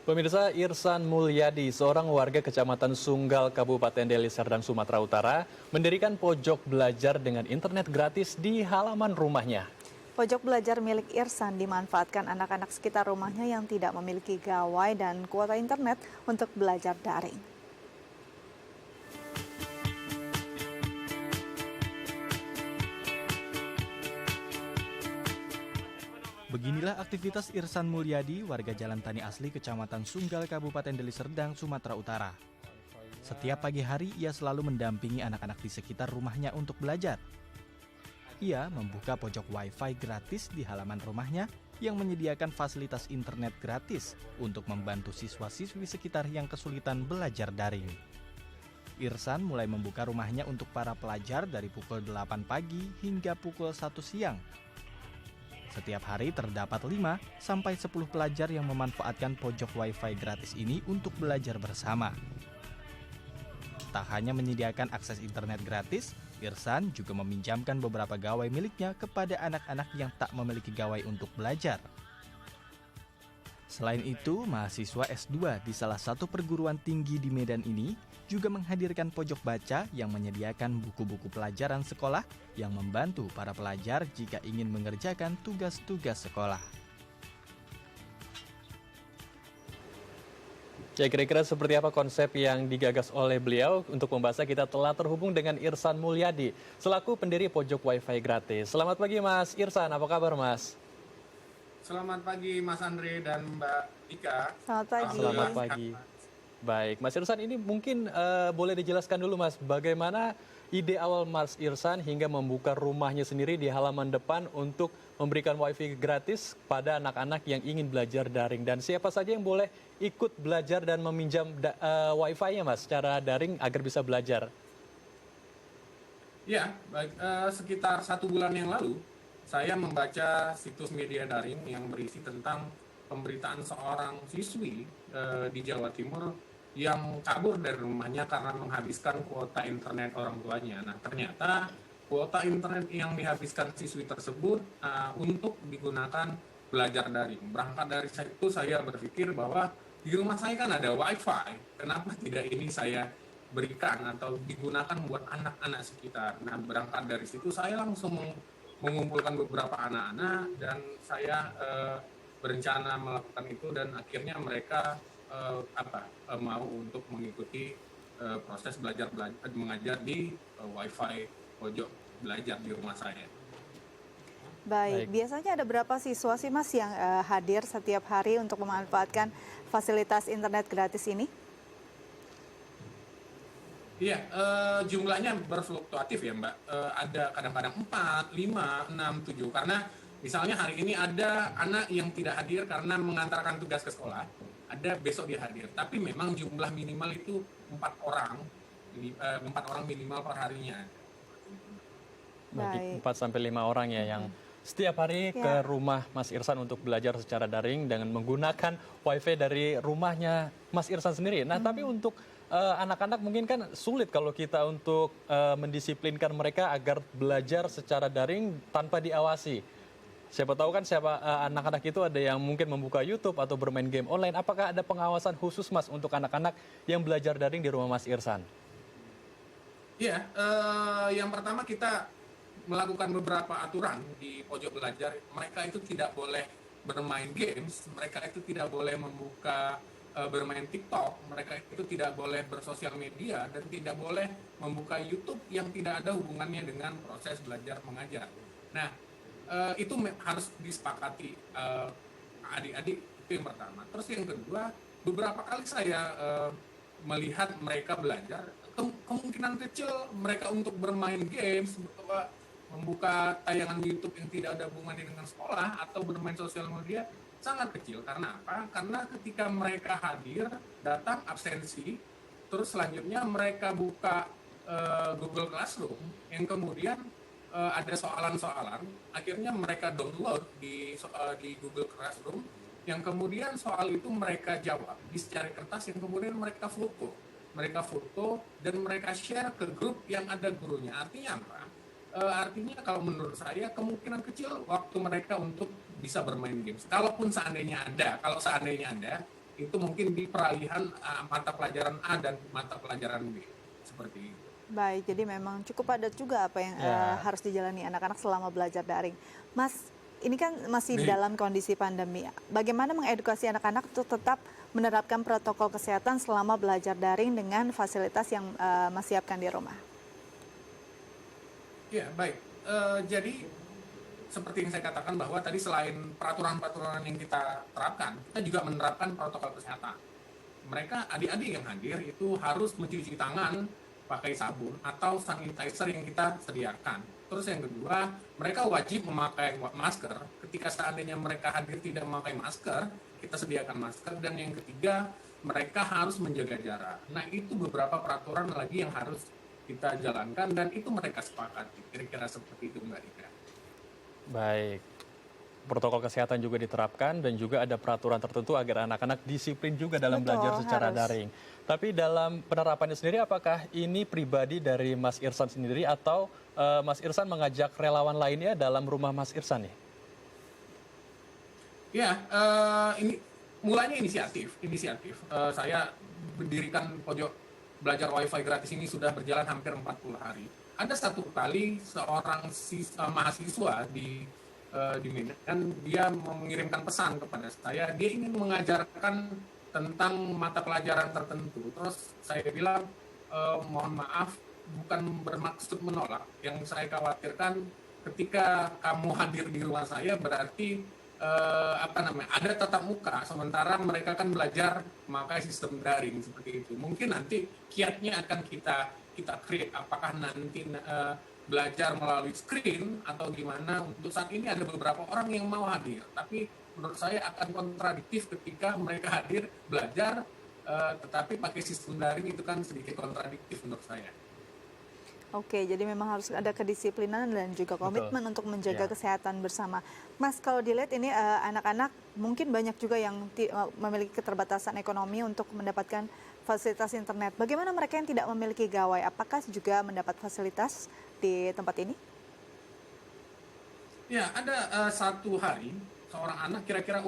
Pemirsa, Irsan Mulyadi, seorang warga Kecamatan Sunggal, Kabupaten Deli Serdang, Sumatera Utara, mendirikan pojok belajar dengan internet gratis di halaman rumahnya. Pojok belajar milik Irsan dimanfaatkan anak-anak sekitar rumahnya yang tidak memiliki gawai dan kuota internet untuk belajar daring. Beginilah aktivitas Irsan Mulyadi, warga Jalan Tani Asli, Kecamatan Sunggal, Kabupaten Deli Serdang, Sumatera Utara. Setiap pagi hari, ia selalu mendampingi anak-anak di sekitar rumahnya untuk belajar. Ia membuka pojok Wi-Fi gratis di halaman rumahnya yang menyediakan fasilitas internet gratis untuk membantu siswa-siswi sekitar yang kesulitan belajar daring. Irsan mulai membuka rumahnya untuk para pelajar dari pukul 8 pagi hingga pukul 1 siang. Setiap hari terdapat 5 sampai 10 pelajar yang memanfaatkan pojok Wi-Fi gratis ini untuk belajar bersama. Tak hanya menyediakan akses internet gratis, Irsan juga meminjamkan beberapa gawai miliknya kepada anak-anak yang tak memiliki gawai untuk belajar. Selain itu, mahasiswa S2 di salah satu perguruan tinggi di Medan ini juga menghadirkan pojok baca yang menyediakan buku-buku pelajaran sekolah yang membantu para pelajar jika ingin mengerjakan tugas-tugas sekolah. Ya, kira-kira seperti apa konsep yang digagas oleh beliau? Untuk membahasnya kita telah terhubung dengan Irsan Mulyadi, selaku pendiri pojok Wi-Fi gratis. Selamat pagi Mas Irsan, apa kabar Mas? Selamat pagi Mas Andre dan Mbak Ika. Selamat pagi. Selamat pagi. Baik, Mas Irsan, ini mungkin boleh dijelaskan dulu Mas, bagaimana ide awal Mas Irsan hingga membuka rumahnya sendiri di halaman depan untuk memberikan Wi-Fi gratis pada anak-anak yang ingin belajar daring. Dan siapa saja yang boleh ikut belajar dan meminjam Wi-Fi-nya Mas secara daring agar bisa belajar? Ya, baik, sekitar 1 bulan yang lalu, saya membaca situs media daring yang berisi tentang pemberitaan seorang siswi di Jawa Timur yang kabur dari rumahnya karena menghabiskan kuota internet orang tuanya. Nah, ternyata kuota internet yang dihabiskan siswi tersebut untuk digunakan belajar daring. Berangkat dari situ saya berpikir bahwa di rumah saya kan ada Wi-Fi, kenapa tidak ini saya berikan atau digunakan buat anak-anak sekitar. Nah, berangkat dari situ saya langsung mengumpulkan beberapa anak-anak dan saya berencana melakukan itu dan akhirnya mereka mau untuk mengikuti proses belajar mengajar di Wi-Fi pojok belajar di rumah saya. Baik, biasanya ada berapa siswa sih Mas yang hadir setiap hari untuk memanfaatkan fasilitas internet gratis ini? Iya, jumlahnya berfluktuatif ya Mbak. Ada kadang-kadang 4, 5, 6, 7. Karena misalnya hari ini ada anak yang tidak hadir karena mengantarkan tugas ke sekolah. Ada besok dia hadir. Tapi memang jumlah minimal itu 4 orang. 4 orang minimal per harinya. Baik, 4 sampai 5 orang ya yang setiap hari ke rumah Mas Irsan untuk belajar secara daring dengan menggunakan Wi-Fi dari rumahnya Mas Irsan sendiri. Nah, tapi untuk anak-anak mungkin kan sulit kalau kita untuk mendisiplinkan mereka agar belajar secara daring tanpa diawasi. Siapa tahu kan anak-anak itu ada yang mungkin membuka YouTube atau bermain game online. Apakah ada pengawasan khusus Mas untuk anak-anak yang belajar daring di rumah Mas Irsan? Iya, yang pertama kita melakukan beberapa aturan di pojok belajar. Mereka itu tidak boleh bermain games, mereka itu tidak boleh membuka bermain TikTok, mereka itu tidak boleh bersosial media dan tidak boleh membuka YouTube yang tidak ada hubungannya dengan proses belajar mengajar. Nah, itu harus disepakati adik-adik, itu yang pertama. Terus yang kedua, beberapa kali saya melihat mereka belajar, kemungkinan kecil mereka untuk bermain games, membuka tayangan YouTube yang tidak ada hubungannya dengan sekolah atau bermain sosial media sangat kecil. Karena apa? Karena ketika mereka hadir, datang absensi, terus selanjutnya mereka buka Google Classroom yang kemudian ada soalan-soalan, akhirnya mereka download di Google Classroom yang kemudian soal itu mereka jawab di secari kertas yang kemudian mereka foto dan mereka share ke grup yang ada gurunya. Artinya apa? Artinya kalau menurut saya kemungkinan kecil waktu mereka untuk bisa bermain games. Kalau seandainya ada, itu mungkin di peralihan mata pelajaran A dan mata pelajaran B, seperti itu. Baik, jadi memang cukup padat juga apa yang harus dijalani anak-anak selama belajar daring. Mas, ini kan masih dalam kondisi pandemi. Bagaimana mengedukasi anak-anak untuk tetap menerapkan protokol kesehatan selama belajar daring dengan fasilitas yang Mas siapkan di rumah? Ya, baik. Jadi seperti yang saya katakan bahwa tadi selain peraturan-peraturan yang kita terapkan, kita juga menerapkan protokol kesehatan. Mereka, adik-adik yang hadir itu harus mencuci tangan pakai sabun atau sanitizer yang kita sediakan. Terus yang kedua, mereka wajib memakai masker. Ketika seandainya mereka hadir tidak memakai masker, kita sediakan masker. Dan yang ketiga, mereka harus menjaga jarak. Nah, itu beberapa peraturan lagi yang harus kita jalankan dan itu mereka sepakati. Kira-kira seperti itu, Mbak Dika. Baik. Protokol kesehatan juga diterapkan dan juga ada peraturan tertentu agar anak-anak disiplin juga dalam belajar secara daring. Tapi dalam penerapannya sendiri apakah ini pribadi dari Mas Irsan sendiri atau Mas Irsan mengajak relawan lainnya dalam rumah Mas Irsan nih? Ya, ini mulanya inisiatif. Saya mendirikan pojok belajar WiFi gratis ini sudah berjalan hampir 40 hari. Ada satu kali seorang mahasiswa di Medan, dia mengirimkan pesan kepada saya, dia ingin mengajarkan tentang mata pelajaran tertentu. Terus saya bilang, mohon maaf, bukan bermaksud menolak. Yang saya khawatirkan ketika kamu hadir di rumah saya berarti ada tatap muka, sementara mereka kan belajar memakai sistem daring seperti itu. Mungkin nanti kiatnya akan kita create, apakah nanti belajar melalui screen atau gimana. Untuk saat ini ada beberapa orang yang mau hadir, tapi menurut saya akan kontradiktif ketika mereka hadir belajar tetapi pakai sistem daring, itu kan sedikit kontradiktif menurut saya. Oke, jadi memang harus ada kedisiplinan dan juga komitmen untuk menjaga kesehatan bersama. Mas, kalau dilihat ini anak-anak mungkin banyak juga yang memiliki keterbatasan ekonomi untuk mendapatkan fasilitas internet. Bagaimana mereka yang tidak memiliki gawai? Apakah juga mendapat fasilitas di tempat ini? Ya, ada satu hari seorang anak kira-kira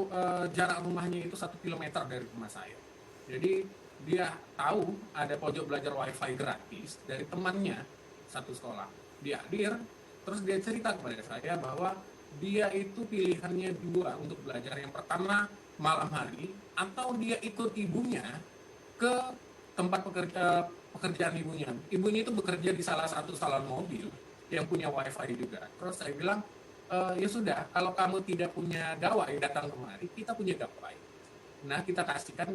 jarak rumahnya itu 1 kilometer dari rumah saya. Jadi dia tahu ada pojok belajar WiFi gratis dari temannya satu sekolah. Dia hadir, terus dia cerita kepada saya bahwa dia itu pilihannya dua untuk belajar. Yang pertama malam hari, atau dia ikut ibunya ke tempat pekerjaan ibunya. Ibunya itu bekerja di salah satu salon mobil yang punya WiFi juga. Terus saya bilang, ya sudah, kalau kamu tidak punya gawai datang kemari, kita punya gawai. Nah, kita kasihkan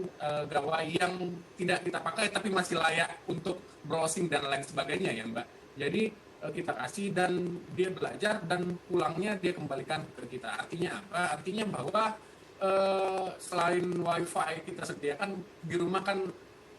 gawai yang tidak kita pakai tapi masih layak untuk browsing dan lain sebagainya ya Mbak. Jadi kita kasih dan dia belajar dan pulangnya dia kembalikan ke kita. Artinya apa? Artinya bahwa selain WiFi kita sediakan di rumah kan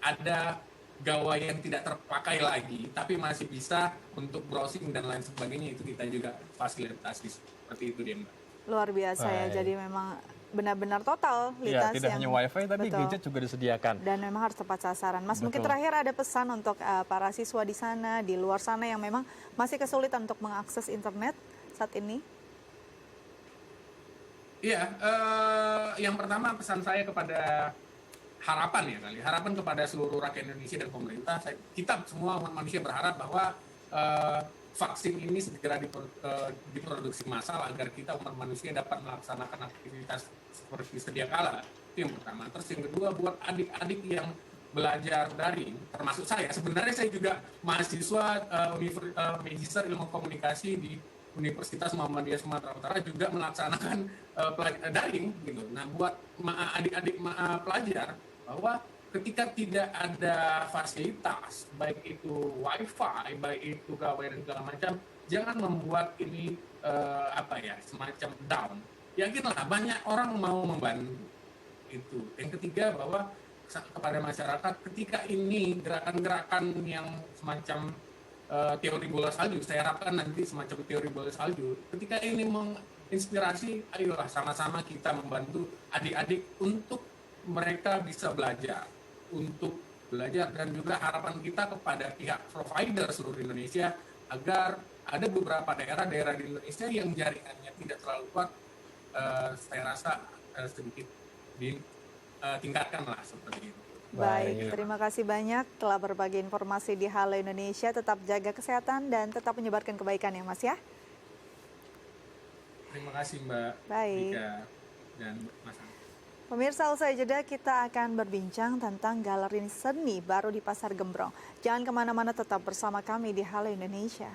ada gawai yang tidak terpakai lagi, tapi masih bisa untuk browsing dan lain sebagainya, itu kita juga fasilitasi seperti itu dia Mbak. Luar biasa ya, jadi memang benar-benar total Ya, tidak hanya WiFi tapi gadget juga disediakan. Dan memang harus tepat sasaran. Mas, mungkin terakhir ada pesan untuk para siswa di sana, di luar sana yang memang masih kesulitan untuk mengakses internet saat ini? Iya, yang pertama pesan saya kepada harapan kepada seluruh rakyat Indonesia dan pemerintah. Kita semua umat manusia berharap bahwa vaksin ini segera diproduksi massal agar kita umat manusia dapat melaksanakan aktivitas seperti sedia kala. Itu yang pertama. Terus yang kedua, buat adik-adik yang belajar daring, termasuk saya. Sebenarnya saya juga mahasiswa Magister Ilmu Komunikasi di Universitas Muhammadiyah Sumatera Utara, juga melaksanakan daring gitu. Nah, buat adik-adik pelajar bahwa ketika tidak ada fasilitas, baik itu WiFi, baik itu gawai dan segala macam, jangan membuat ini semacam down. Yakinlah banyak orang mau membantu itu. Yang ketiga, bahwa kepada masyarakat, ketika ini gerakan-gerakan yang semacam teori bola salju, saya harapkan nanti semacam teori bola salju, ketika ini menginspirasi, ayolah sama-sama kita membantu adik-adik untuk mereka bisa belajar, dan juga harapan kita kepada pihak provider seluruh Indonesia agar ada beberapa daerah di Indonesia yang jaringannya tidak terlalu kuat, saya rasa sedikit tingkatkanlah seperti itu. Baik, terima kasih banyak telah berbagi informasi di Halo Indonesia. Tetap jaga kesehatan dan tetap menyebarkan kebaikan ya Mas ya. Terima kasih Mbak Baik. Dika dan Mas Angga. Pemirsa, usai jeda kita akan berbincang tentang galeri seni baru di Pasar Gembrong. Jangan kemana-mana, tetap bersama kami di Halo Indonesia.